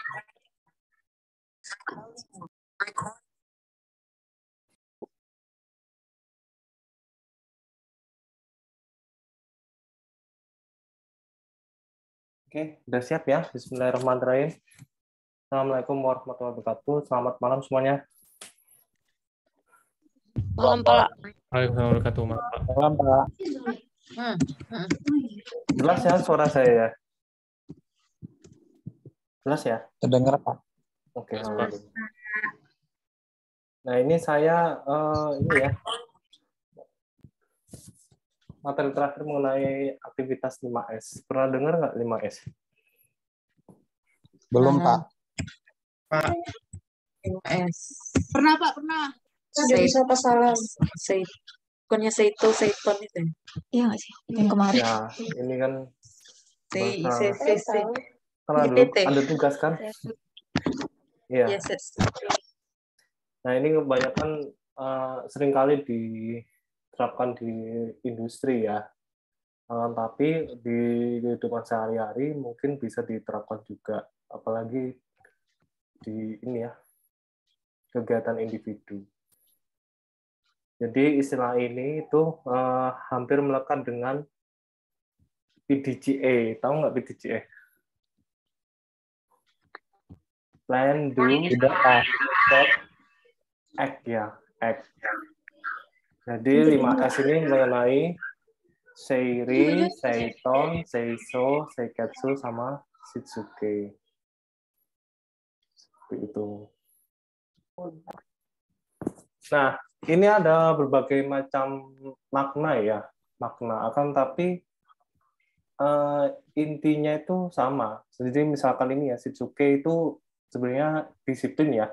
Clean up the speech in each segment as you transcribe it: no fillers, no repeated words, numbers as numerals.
Oke, udah siap ya? Bismillahirrahmanirrahim. Assalamualaikum warahmatullahi wabarakatuh. Selamat malam semuanya. Malam, Pak. Waalaikumsalam warahmatullahi wabarakatuh. Malam, Pak. Jelas ya suara saya ya? Jelas ya? Terdengar, Pak. Oke. Nah, ini saya ini ya. Materi terakhir mengenai aktivitas 5S. Pernah dengar nggak 5S? Belum, Pak. Pak, Pernah, Pak, pernah. Sudah bisa apa salah? Bukannya Seiton itu. Iya nggak sih? Yang kemarin. Ya, ini kan Sei. karena dulu ada tugas kan? Iya. Yes. Nah, ini kebanyakan seringkali diterapkan di industri ya. Tapi di kehidupan sehari-hari mungkin bisa diterapkan juga, apalagi di ini ya, kegiatan individu. Jadi istilah ini itu hampir melekat dengan PDCA. Tahu nggak PDCA? Plan, do, act ya, act. Jadi 5S ini mengenai Seiri, Seiton, Seiso, Seiketsu, sama Shitsuke. Seperti itu. Nah, ini ada berbagai macam makna ya, makna. Akan tapi intinya itu sama. Jadi misalkan ini ya, Shitsuke itu sebenarnya disiplin ya.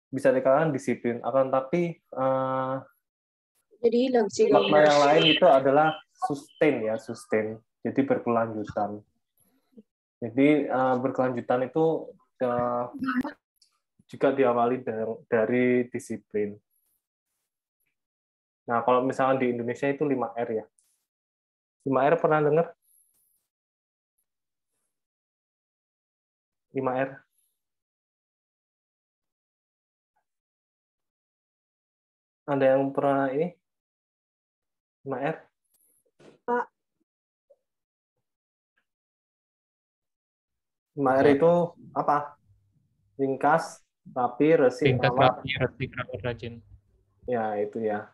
Bisa dikatakan disiplin. Akan tapi Jadi hilang sih. makna yang lain itu adalah sustain ya, sustain. Jadi berkelanjutan. Jadi berkelanjutan itu juga diawali dari disiplin. Nah, kalau misalnya di Indonesia itu 5R ya. 5R pernah dengar? 5R. Ada yang pernah ini? 5R? Pak. 5R itu apa? Ringkas, rapi, resik, ringkas, rawat. rapi, resik, rawat, rajin. Ya, itu ya.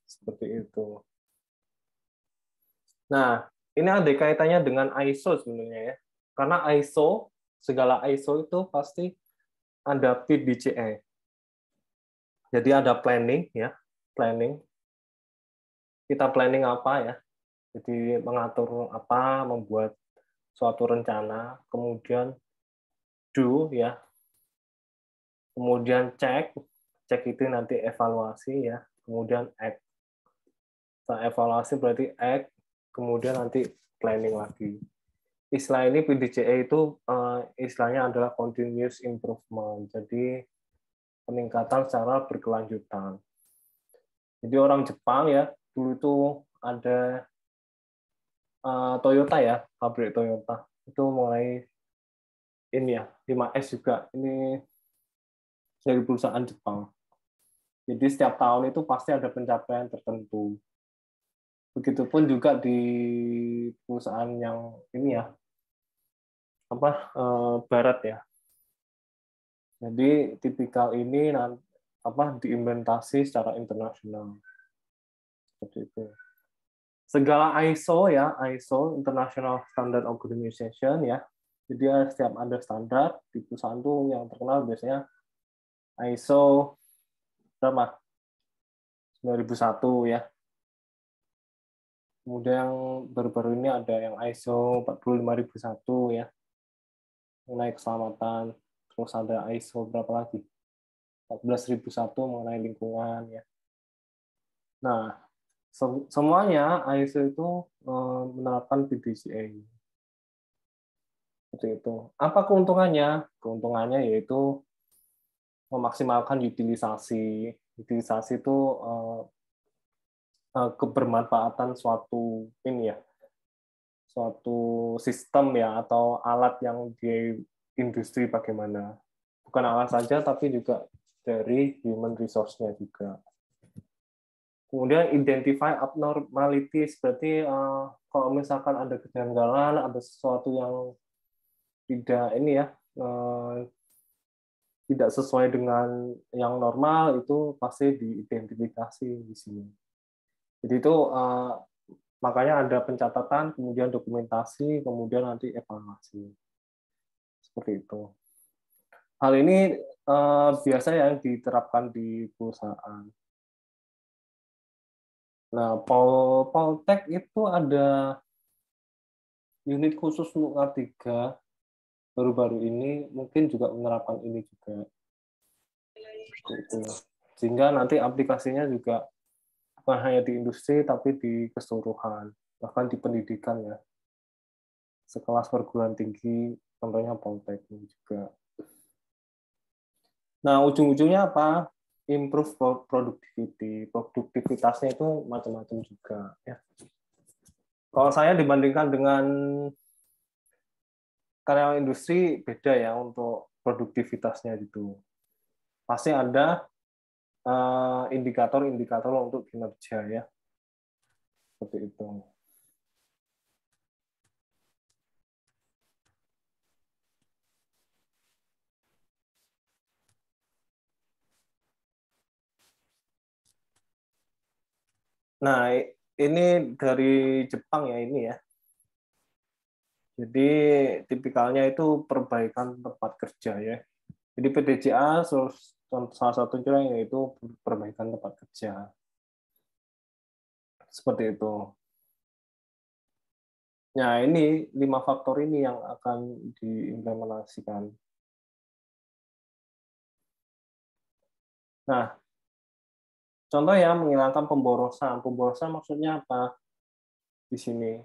Seperti itu. Nah, ini ada kaitannya dengan ISO sebenarnya ya. Karena ISO, segala ISO itu pasti ada PDCA. Jadi ada planning ya, planning. Kita planning apa ya? Jadi mengatur apa, membuat suatu rencana, kemudian do ya. Kemudian cek itu nanti evaluasi ya, kemudian act. Setelah evaluasi berarti act, kemudian nanti planning lagi. Istilah ini PDCA itu istilahnya adalah continuous improvement. Jadi peningkatan secara berkelanjutan. Jadi orang Jepang ya, dulu itu ada Toyota ya, pabrik Toyota. Itu mulai ini ya, 5S juga. Ini dari perusahaan Jepang. Jadi setiap tahun itu pasti ada pencapaian tertentu. Begitupun juga di perusahaan yang ini ya, barat ya. Jadi tipikal ini diimplementasi secara internasional. Seperti itu. Segala ISO ya, ISO International Standard Organization ya. Jadi setiap ada standar di perusahaan tuh yang terkenal biasanya ISO berapa? 9001 ya. Kemudian yang baru-baru ini ada yang ISO 45001 ya. Mengenai keselamatan. Terus ada ISO berapa lagi? 14001 mengenai lingkungan ya. Nah, semuanya ISO itu menerapkan PDCA. Seperti itu. Apa keuntungannya? Keuntungannya yaitu memaksimalkan utilisasi. Utilisasi itu kebermanfaatan suatu ini ya, suatu sistem ya atau alat yang di industri bagaimana. Bukan alat saja tapi juga dari human resource-nya juga. Kemudian identify abnormalities, berarti kalau misalkan ada kejanggalan, ada sesuatu yang tidak ini ya, tidak sesuai dengan yang normal, itu pasti diidentifikasi di sini. Jadi itu makanya ada pencatatan, kemudian dokumentasi, kemudian nanti evaluasi. Seperti itu. Hal ini biasanya yang diterapkan di perusahaan. Nah, Poltek itu ada unit khusus untuk K3 baru-baru ini, mungkin juga menerapkan ini juga. Gitu. Sehingga nanti aplikasinya juga bukan hanya di industri, tapi di keseluruhan, bahkan di pendidikan ya. Sekelas perguruan tinggi, contohnya Poltek juga. Nah, ujung-ujungnya apa? Improve productivity. Produktivitasnya itu macam-macam juga. Ya. Kalau saya dibandingkan dengan karyawan industri, beda ya untuk produktivitasnya gitu. Pasti ada indikator-indikator untuk kinerja ya. Seperti itu. Nah, ini dari Jepang ya ini ya. Jadi tipikalnya itu perbaikan tempat kerja ya. Jadi PDCA salah satu contohnya yaitu perbaikan tempat kerja. Seperti itu. Nah, ini 5 faktor ini yang akan diimplementasikan. Nah, contoh ya menghilangkan pemborosan. Pemborosan maksudnya apa di sini?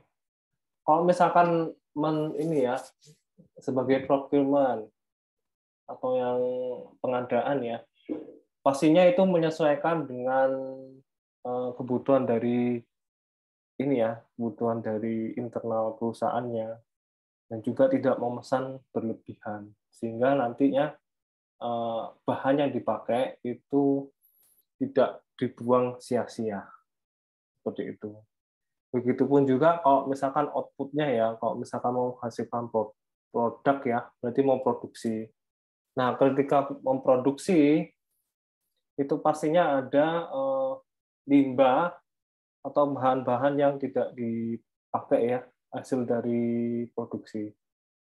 Kalau misalkan ini ya sebagai procurement atau yang pengadaan ya, pastinya itu menyesuaikan dengan kebutuhan dari ini ya, kebutuhan dari internal perusahaannya dan juga tidak memesan berlebihan sehingga nantinya bahan yang dipakai itu tidak dibuang sia-sia seperti itu. Begitupun juga kalau misalkan outputnya ya, kalau misalkan mau menghasilkan produk ya, berarti mau produksi. Nah, ketika memproduksi itu pastinya ada limbah atau bahan-bahan yang tidak dipakai ya hasil dari produksi,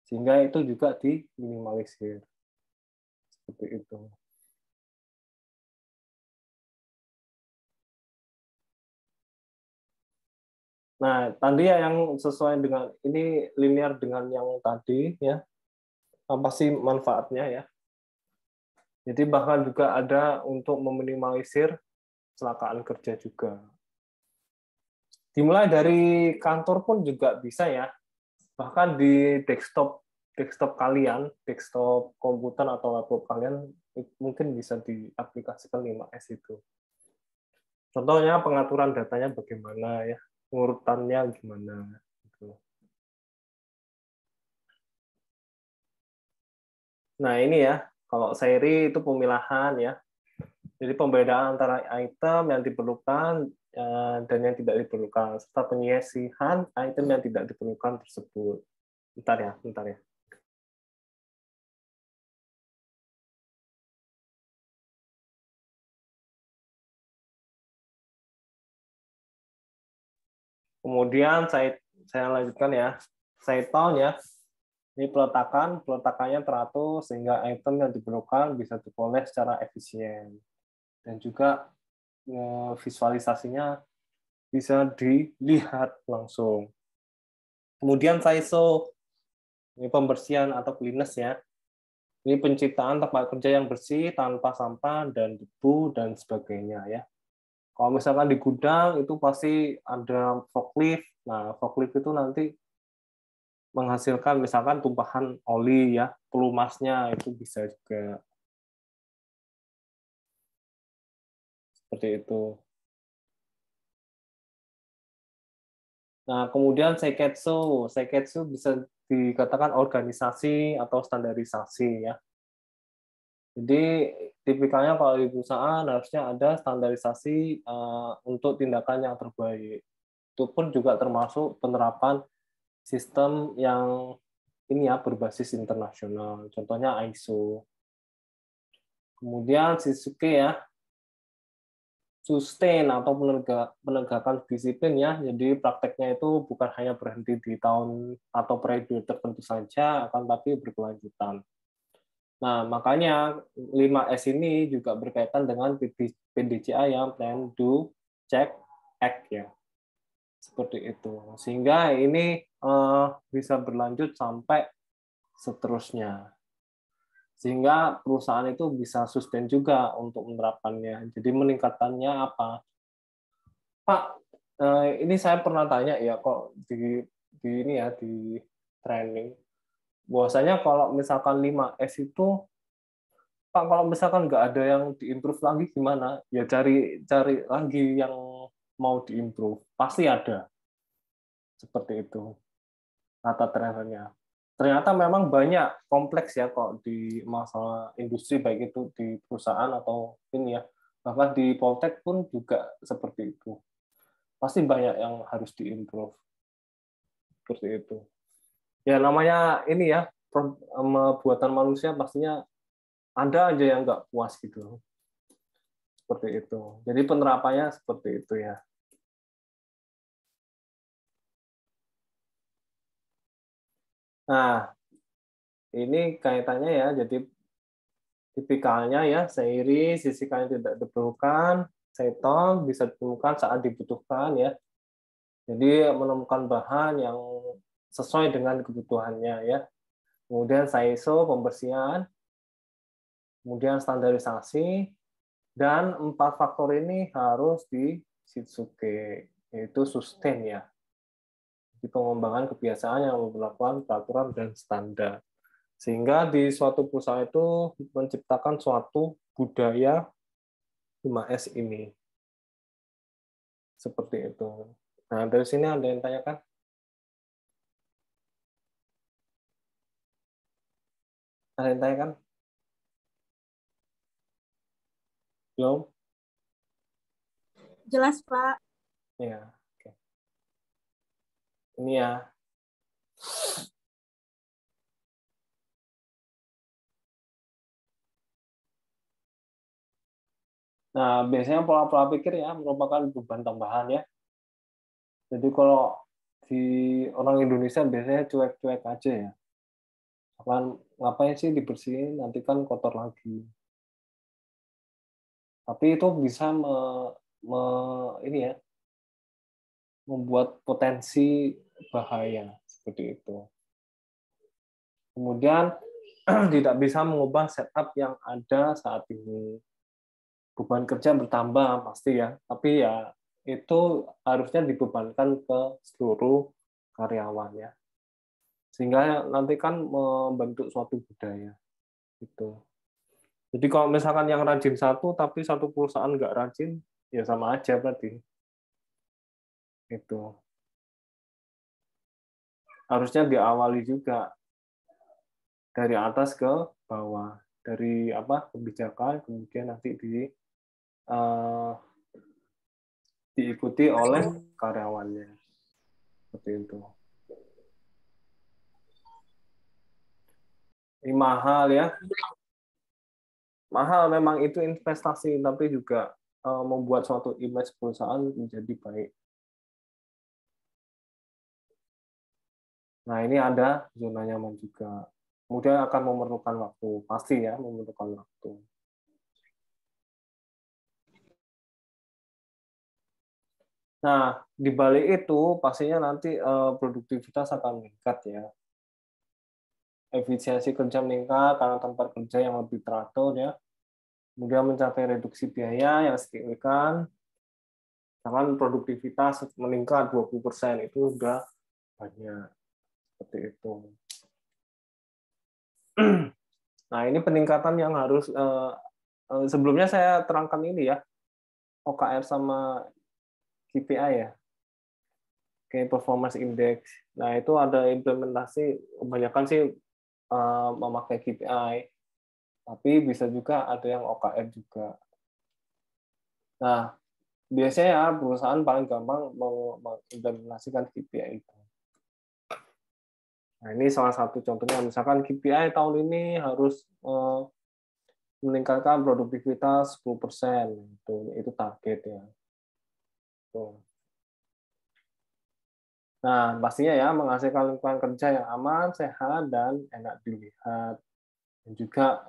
sehingga itu juga diminimalisir seperti itu. Nah, tadi ya yang sesuai dengan ini linear dengan yang tadi ya, apa sih manfaatnya ya? Jadi bahkan juga ada untuk meminimalisir kecelakaan kerja juga. Dimulai dari kantor pun juga bisa ya. Bahkan di desktop kalian, desktop komputer atau laptop kalian mungkin bisa diaplikasikan 5S itu. Contohnya pengaturan datanya bagaimana ya, urutannya gimana gitu. Nah, ini ya, kalau seri itu pemilahan ya. Jadi pembedaan antara item yang diperlukan dan yang tidak diperlukan, serta penyisihan item yang tidak diperlukan tersebut. Bentar ya, bentar ya. Kemudian saya lanjutkan ya. Side count ya. Ini peletakannya teratur sehingga item yang diperlukan bisa diperoleh secara efisien. Dan juga visualisasinya bisa dilihat langsung. Kemudian SISO, ini pembersihan atau cleanliness ya. Ini penciptaan tempat kerja yang bersih tanpa sampah dan debu dan sebagainya ya. Kalau misalkan di gudang itu pasti ada forklift. Nah, forklift itu nanti menghasilkan misalkan tumpahan oli ya, pelumasnya itu bisa juga seperti itu. Nah, kemudian seiketsu. Seiketsu bisa dikatakan organisasi atau standarisasi ya. Jadi tipikalnya kalau di perusahaan harusnya ada standarisasi untuk tindakan yang terbaik. Itu pun juga termasuk penerapan sistem yang ini ya berbasis internasional. Contohnya ISO. Kemudian Shisuke ya, sustain atau penegakan disiplin ya. Jadi prakteknya itu bukan hanya berhenti di tahun atau periode tertentu saja, akan tapi berkelanjutan. Nah, makanya 5S ini juga berkaitan dengan PDCA yang plan, do, check, act ya. Seperti itu. Sehingga ini bisa berlanjut sampai seterusnya. Sehingga perusahaan itu bisa sustain juga untuk menerapkannya. Jadi meningkatannya apa? Pak, ini saya pernah tanya ya kok di ini ya di training. Bahwasanya kalau misalkan 5S itu Pak, kalau misalkan nggak ada yang diimprove lagi gimana? Ya cari lagi yang mau diimprove. Pasti ada. Seperti itu. Kata trainерnya. Ternyata memang banyak kompleks ya kok di masalah industri, baik itu di perusahaan atau ini ya. Bahkan di Poltek pun juga seperti itu. Pasti banyak yang harus diimprove. Seperti itu. Ya namanya ini ya, buatan manusia pastinya ada aja yang nggak puas gitu. Seperti itu. Jadi penerapannya seperti itu ya. Nah, ini kaitannya ya, jadi tipikalnya ya, seiri, sisikan yang tidak diperlukan, seton bisa ditemukan saat dibutuhkan ya. Jadi menemukan bahan yang sesuai dengan kebutuhannya ya. Kemudian saiso, pembersihan, kemudian standarisasi, dan 4 faktor ini harus di Shitsuke, yaitu sustain ya. Di pengembangan kebiasaan yang memperlakukan peraturan dan standar. Sehingga di suatu perusahaan itu menciptakan suatu budaya 5S ini. Seperti itu. Nah, dari sini ada yang tanyakan? Ada yang tanyakan? Belum? Jelas, Pak. Ya, oke. Ini ya. Nah, biasanya pola-pola pikir ya merupakan beban tambahan ya. Jadi kalau di orang Indonesia biasanya cuek-cuek aja ya. Kan ngapain sih dibersihin, nanti kan kotor lagi. Tapi itu bisa ini ya, membuat potensi bahaya seperti itu. Kemudian tidak bisa mengubah setup yang ada saat ini. Beban kerja bertambah pasti ya, tapi ya itu harusnya dibebankan ke seluruh karyawan ya. Sehingga nanti kan membentuk suatu budaya gitu. Jadi kalau misalkan yang rajin satu tapi satu perusahaan nggak rajin, ya sama aja berarti. Itu harusnya diawali juga dari atas ke bawah, dari apa kebijakan, kemudian nanti diikuti oleh karyawannya. Seperti itu. Ini mahal ya. Mahal memang itu investasi, tapi juga membuat suatu image perusahaan menjadi baik. Nah, ini ada zona nyaman juga. Kemudian akan memerlukan waktu, pasti ya, memerlukan waktu. Nah, di balik itu pastinya nanti produktivitas akan meningkat ya. Efisiensi kerja meningkat karena tempat kerja yang lebih teratur ya. Kemudian mencapai reduksi biaya yang signifikan. Misalkan produktivitas meningkat 20%, itu sudah banyak. Seperti itu. Nah, ini peningkatan yang harus sebelumnya saya terangkan ini ya, OKR sama KPI ya. Key Performance Index. Nah, itu ada implementasi, kebanyakan sih memakai KPI, tapi bisa juga ada yang OKR juga. Nah, biasanya perusahaan paling gampang mengimplementasikan KPI itu. Nah, ini salah satu contohnya, misalkan KPI tahun ini harus meningkatkan produktivitas 10%, itu target ya. Tuh. Nah, pastinya ya menghasilkan lingkungan kerja yang aman, sehat, dan enak dilihat. Dan juga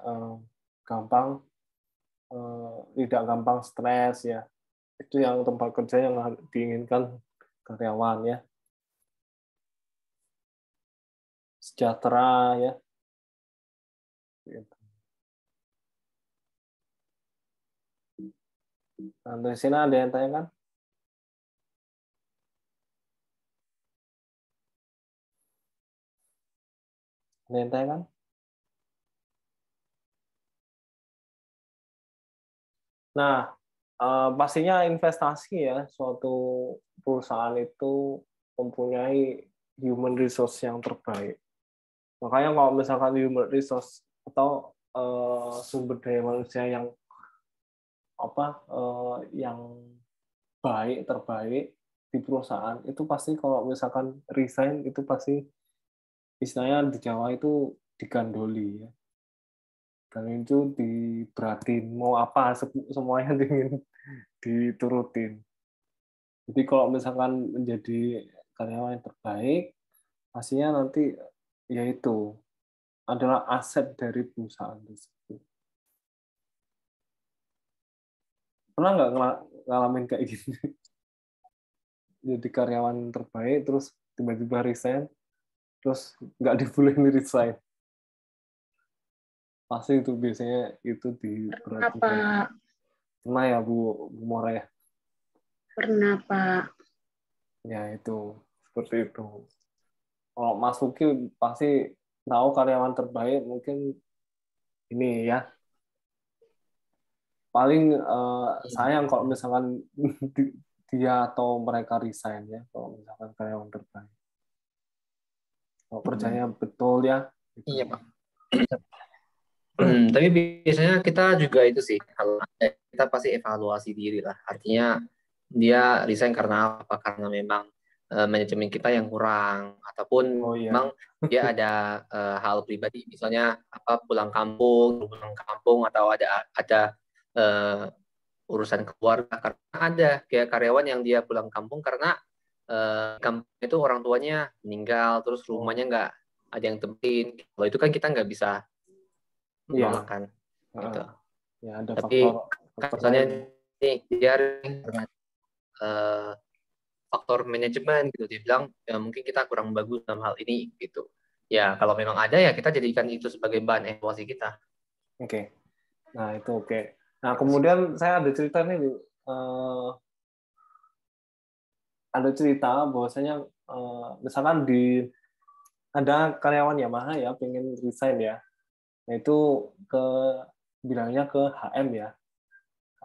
tidak gampang stres ya. Itu yang tempat kerja yang diinginkan karyawan ya. Sejahtera ya. Nah, dari sini ada yang tanya kan? Ada yang tanya kan? Nah, pastinya investasi ya, suatu perusahaan itu mempunyai human resource yang terbaik. Makanya kalau misalkan human resource atau sumber daya manusia yang yang terbaik di perusahaan itu pasti kalau misalkan resign itu pasti istilahnya di Jawa itu digandoli ya. Dan itu diberatin mau apa semuanya ingin diturutin. Jadi kalau misalkan menjadi karyawan yang terbaik pastinya nanti yaitu adalah aset dari perusahaan tersebut. Pernah nggak ngalamin kayak gitu? Jadi karyawan terbaik, terus tiba-tiba resign, terus nggak dibolehin resign. Pasti itu biasanya itu Pernah, diperhatikan. Pak. Pernah ya, Bu Mora ya? Pernah, Pak. Ya itu, seperti itu. Kalau Mas Luki pasti tahu karyawan terbaik mungkin ini ya. Paling sayang kalau misalkan dia atau mereka resign ya, kalau misalkan karyawan terbaik. Kalau kerjanya betul ya. Gitu. Iya, Pak. Tapi biasanya kita juga itu sih, kalau kita pasti evaluasi diri lah. Artinya dia resign karena apa? Karena memang manajemen kita yang kurang, ataupun memang dia ada hal pribadi, misalnya pulang kampung, atau ada urusan keluarga. Karena ada kayak karyawan yang dia pulang kampung karena kampung itu orang tuanya meninggal, terus rumahnya nggak ada yang tempatin. Kalau itu kan kita nggak bisa menolak kan. Gitu. Ya, ada tapi misalnya nih dia faktor manajemen gitu, dia bilang ya, mungkin kita kurang bagus dalam hal ini gitu. Ya kalau memang ada ya kita jadikan itu sebagai bahan evaluasi kita. Oke. Nah itu oke. Nah kemudian saya ada cerita nih, ada cerita bahwasanya misalkan ada karyawan Yamaha ya pengen resign ya. Nah itu bilangnya ke HM ya.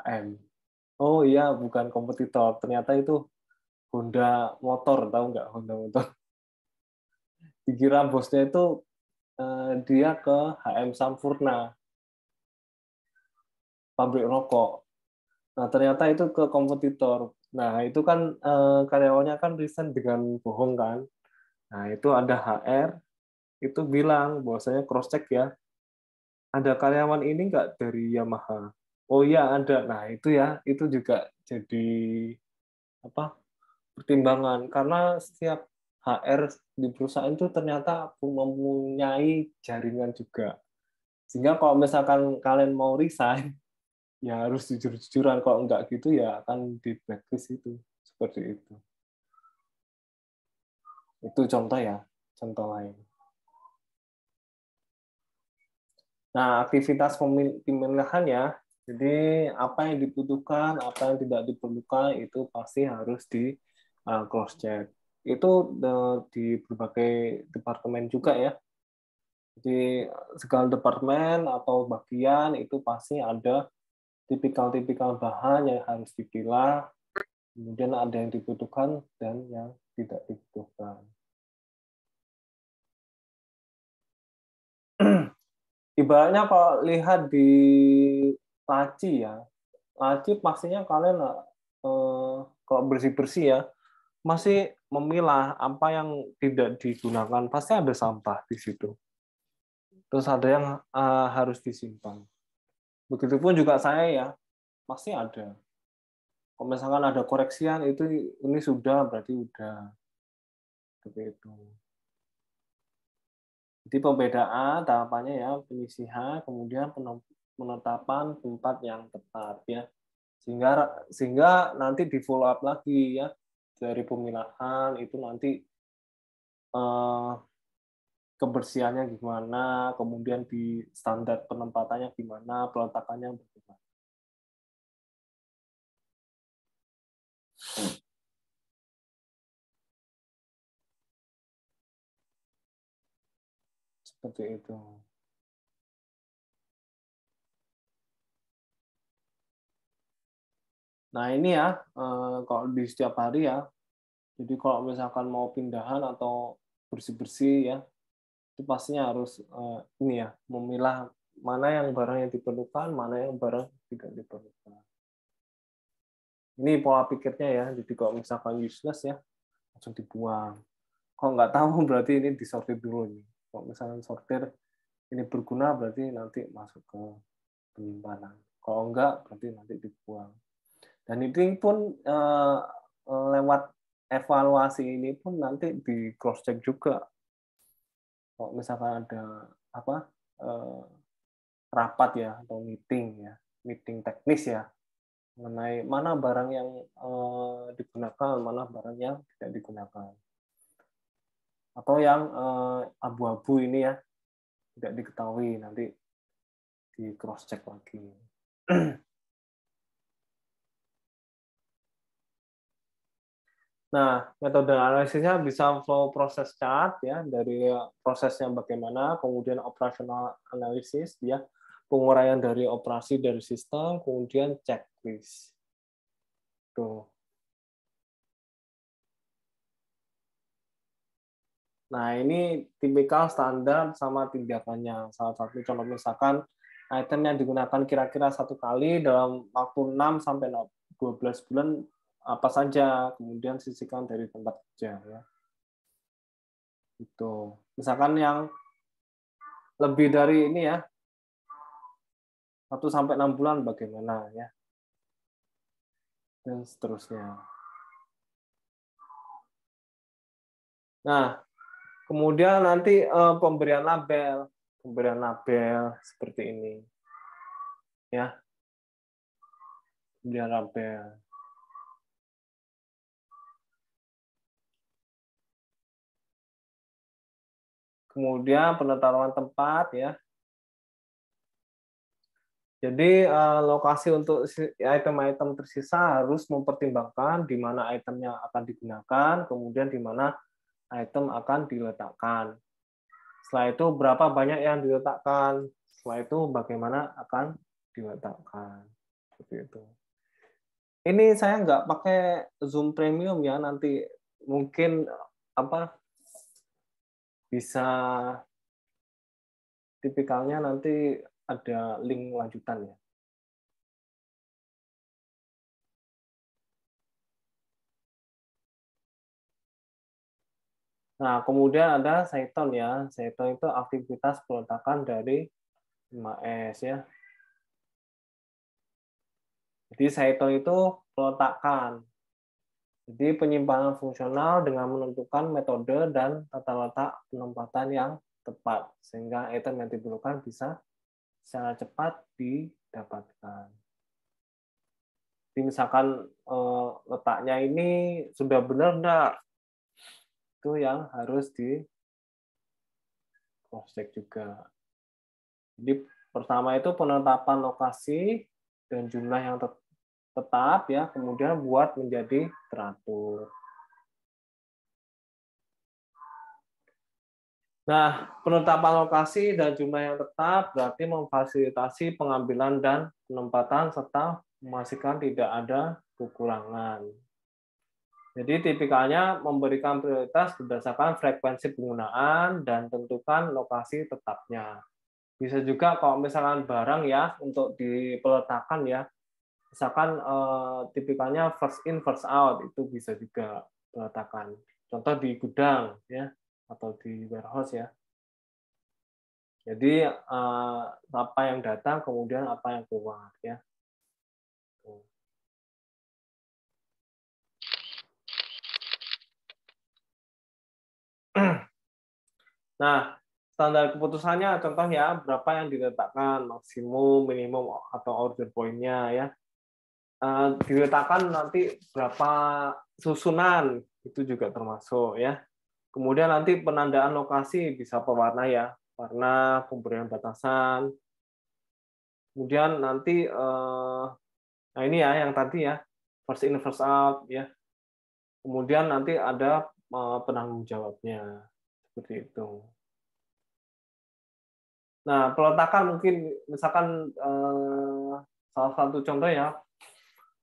HM. Oh iya, bukan kompetitor. Ternyata itu Honda motor, tahu nggak Honda motor? Dikira bosnya itu dia ke HM Sampurna, pabrik rokok. Nah ternyata itu ke kompetitor. Nah itu kan karyawannya kan resign dengan bohong kan. Nah itu ada HR itu bilang bahwasanya cross check ya. Ada karyawan ini nggak dari Yamaha? Oh iya ada. Nah itu ya, itu juga jadi pertimbangan karena setiap HR di perusahaan itu ternyata mempunyai jaringan juga. Sehingga kalau misalkan kalian mau resign, ya harus jujur-jujuran. Kalau enggak gitu ya akan di blacklist itu. Seperti itu. Itu contoh ya, contoh lain. Nah, aktivitas pemilihan ya, jadi apa yang dibutuhkan, apa yang tidak diperlukan, itu pasti harus di cross-check. Itu di berbagai departemen juga ya. Jadi segala departemen atau bagian itu pasti ada tipikal-tipikal bahan yang harus dipilah, Kemudian ada yang dibutuhkan dan yang tidak dibutuhkan. Ibaratnya kalau lihat di laci ya, laci pastinya kalian kalau bersih-bersih ya, masih memilah apa yang tidak digunakan, pasti ada sampah di situ. Terus ada yang harus disimpan. Begitupun juga saya ya, pasti ada. Kalau misalkan ada koreksian itu ini sudah berarti udah seperti itu. Jadi pembedaan tahapannya ya penyisihan, kemudian penetapan tempat yang tepat ya. Sehingga nanti di follow up lagi ya dari pemilahan itu nanti kebersihannya gimana, kemudian di standar penempatannya gimana, peletakannya bagaimana. Seperti itu. Nah ini ya, kalau di setiap hari ya, jadi kalau misalkan mau pindahan atau bersih-bersih ya, itu pastinya harus ini ya, memilah mana yang barang yang diperlukan, mana yang barang tidak diperlukan. Ini pola pikirnya ya, jadi kalau misalkan useless ya, langsung dibuang. Kalau nggak tahu berarti ini disortir dulu nih. Kalau misalkan sortir ini berguna berarti nanti masuk ke penyimpanan. Kalau enggak berarti nanti dibuang. Dan ini pun lewat evaluasi ini pun nanti di cross check juga. Kalau misalkan ada apa rapat ya atau meeting teknis ya mengenai mana barang yang digunakan, mana barang yang tidak digunakan. Atau yang abu-abu ini ya tidak diketahui, nanti di cross check lagi. Nah, metode analisisnya bisa flow proses chart ya, dari prosesnya bagaimana, kemudian operasional analisis ya, penguraian dari operasi dari sistem, kemudian checklist. Tuh. Nah, ini tipikal standar sama tindakannya. Salah satu contoh misalkan item yang digunakan kira-kira 1 kali dalam waktu 6 sampai 12 bulan apa saja, kemudian sisihkan dari tempat kerja ya. Itu. Misalkan yang lebih dari ini ya, 1 sampai 6 bulan bagaimana ya. Dan seterusnya. Nah, kemudian nanti pemberian label seperti ini, ya, pemberian label. Kemudian penetapan tempat, ya. Jadi lokasi untuk item-item tersisa harus mempertimbangkan di mana itemnya akan digunakan, kemudian di mana item akan diletakkan. Setelah itu berapa banyak yang diletakkan. Setelah itu bagaimana akan diletakkan. Seperti itu. Ini saya nggak pakai Zoom Premium ya, nanti mungkin bisa tipikalnya nanti ada link lanjutan ya. Nah, kemudian ada Seiton ya. Seiton itu aktivitas peletakan dari 5S ya. Jadi Seiton itu peletakan. Jadi penyimpanan fungsional dengan menentukan metode dan tata letak penempatan yang tepat sehingga item yang diperlukan bisa secara cepat didapatkan. Jadi misalkan letaknya ini sudah benar enggak? Itu yang harus di cross check juga. Jadi pertama itu penetapan lokasi dan jumlah yang tetap ya, kemudian buat menjadi teratur. Nah, penetapan lokasi dan jumlah yang tetap berarti memfasilitasi pengambilan dan penempatan serta memastikan tidak ada kekurangan. Jadi tipikalnya memberikan prioritas berdasarkan frekuensi penggunaan dan tentukan lokasi tetapnya. Bisa juga kalau misalkan barang ya untuk dipeletakan ya, misalkan tipikalnya first in first out itu bisa juga peletakan. Contoh di gudang ya atau di warehouse ya. Jadi apa yang datang kemudian apa yang keluar ya. Nah, standar keputusannya contoh ya, berapa yang diletakkan, maksimum, minimum, atau order point-nya ya. Diletakkan nanti berapa susunan, itu juga termasuk ya. Kemudian nanti penandaan lokasi bisa pewarna ya, warna, pemberian batasan. Kemudian nanti, nah ini ya yang tadi ya, first in, first out ya. Kemudian nanti ada penanggung jawabnya. Seperti itu. Nah, peletakan mungkin misalkan salah satu contoh ya,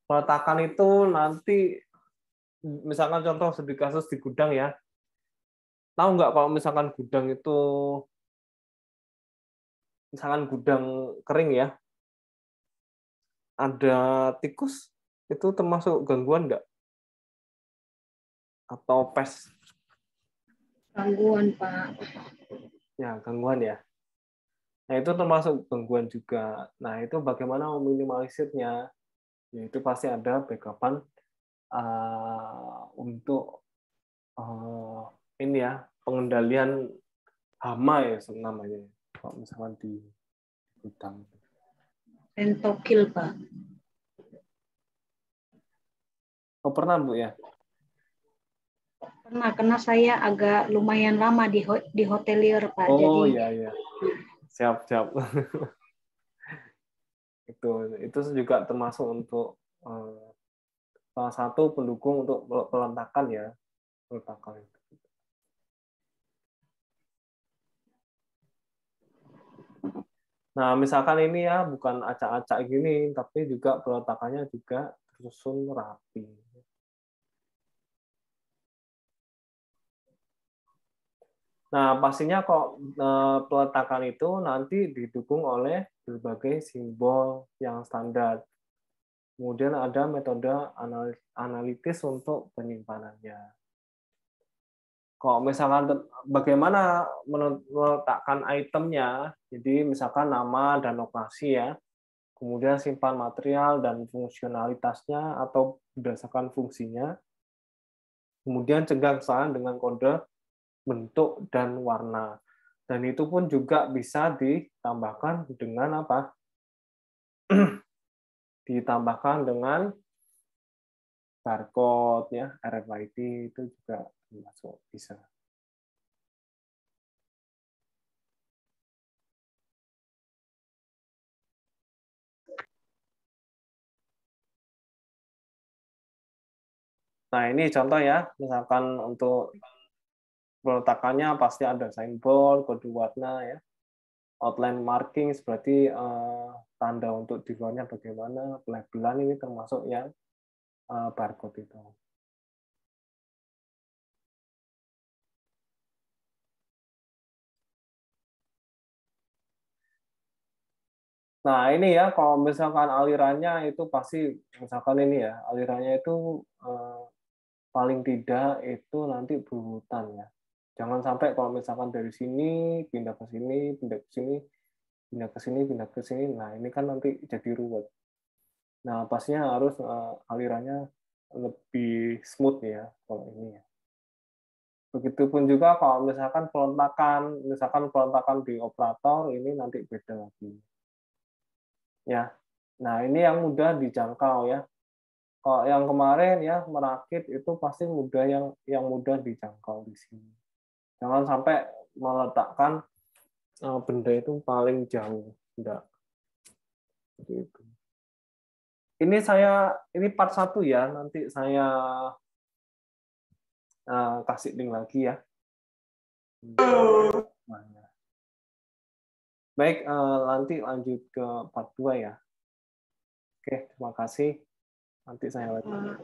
peletakan itu nanti misalkan contoh studi kasus di gudang ya, tahu nggak kalau misalkan gudang itu, misalkan gudang kering ya, ada tikus, itu termasuk gangguan nggak? Atau pes? Gangguan, Pak. Ya, gangguan ya. Nah, itu termasuk gangguan juga. Nah, itu bagaimana meminimalisirnya? Yaitu pasti ada backup-an untuk ini ya, pengendalian hama ya namanya. Kalau misalkan di gudang. Pentokil, Pak. Oh, pernah, Bu ya? Pernah, karena saya agak lumayan lama di hotelier, Pak. Oh, Jadi iya, iya. Siap, siap. Itu juga termasuk untuk salah satu pendukung untuk peletakan ya. Peletakan itu. Nah, misalkan ini ya, bukan acak-acak gini, tapi juga peletakannya juga tersusun rapi. Nah, pastinya kok peletakan itu nanti didukung oleh berbagai simbol yang standar. Kemudian ada metode analitis untuk penyimpanannya. Kalau misalkan bagaimana meletakkan itemnya, jadi misalkan nama dan lokasi ya, kemudian simpan material dan fungsionalitasnya atau berdasarkan fungsinya, kemudian cegah kesalahan dengan kode bentuk dan warna. Dan itu pun juga bisa ditambahkan dengan apa? Ditambahkan dengan barcode ya, RFID itu juga masuk bisa. Nah, ini contoh ya, misalkan untuk peletakannya pasti ada signboard, kode warna ya. Outline marking berarti tanda untuk di luarnya bagaimana, pelabelan ini termasuk yang barcode itu. Nah, ini ya, kalau misalkan alirannya itu pasti, misalkan ini ya, alirannya itu paling tidak itu nanti berurutan ya. Jangan sampai kalau misalkan dari sini, pindah ke sini, pindah ke sini, pindah ke sini, pindah ke sini, nah ini kan nanti jadi ruwet. Nah, pastinya harus alirannya lebih smooth ya, kalau ini ya. Begitupun juga kalau misalkan peletakan di operator, ini nanti beda lagi. Ya, nah ini yang mudah dijangkau ya. Kalau yang kemarin ya merakit itu pasti mudah yang mudah dijangkau di sini. Jangan sampai meletakkan benda itu paling jauh, enggak. Gitu. Ini part 1 ya, nanti saya kasih link lagi ya. Baik, nanti lanjut ke part 2 ya. Oke, terima kasih. Nanti saya lanjut.